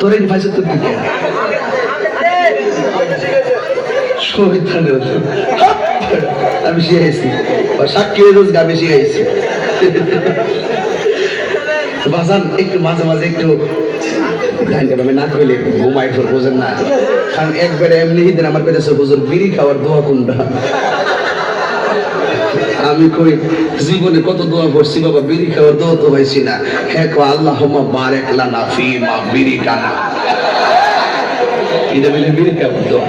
তোর এই ভাষা তো দিকে আমি শিখাইছি সাক্ষী আমি শিখাইছি বাজান একটু মাঝে মাঝে একটু না করলে ঘুমাই ফোর বোঝেন না কারণ একবারে এমনি দিন আমার পেটেছে হুজুর বিড়ি খাওয়ার দোয়া কোনটা আমি কই জীবনে কত দোয়া করছি বাবা বিড়ি খাওয়ার দোয়া তো হয়েছি না হ্যাঁ কো আল্লাহুম্মা বারিক লানা ফিমা বিরিকানা এটা মিলে বিড়ি খাওয়ার দোয়া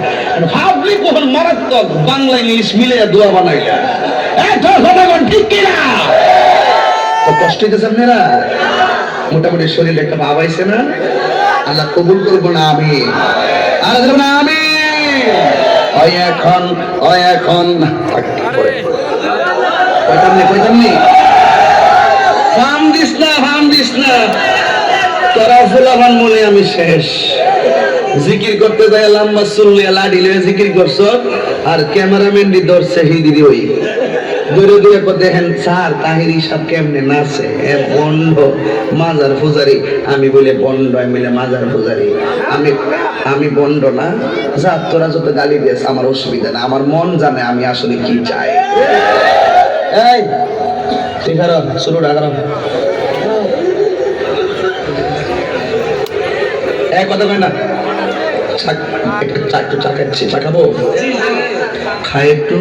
ভাবলি কোন মারাত্মক বাংলা ইংলিশ মিলে দোয়া বানাইলা এটা জনগণ ঠিক কিনা তো কষ্ট হইতেছে আপনারা মোটামুটি শরীরে একটা ভাব আইছে না আল্লাহ কবুল করবো না আমি আর দেব না আমি ওই এখন কইতামনি ফার্ম দিস না তোরা ফুলাবান মনে আমি শেষ জিকির করতে যাই লম্বা সুল্লিয়া লাডি লয়ে জিকির করছ আর ক্যামেরাম্যান দি ধরছে হিদিদি ওই দূরে দূরে কো দেখেন স্যার তাহিরি সব কেমনে নাচে এ বন্ড মাজার পূজারি আমি বলে বন্ড আমি বলে মাজার পূজারি আমি বন্ড না যা তোরা যত গালি দিয়েছ আমার অসুবিধা না আমার মন জানে আমি আসলে কি চাই এই ঠিক আছে শুরু রাখো এক কথা কই না একটু চা খাচ্ছি চা খাবো খাই একটু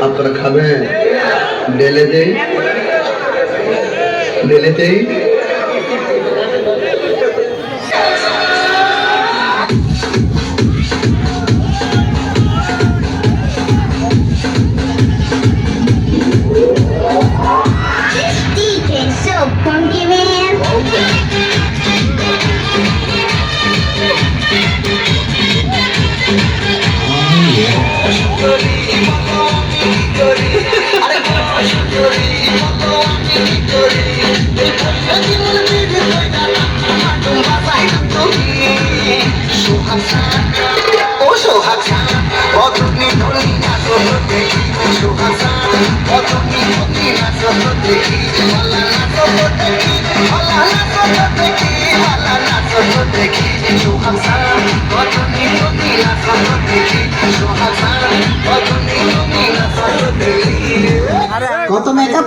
আপনারা খাবেন ঢেলে দেই কত মেকআপ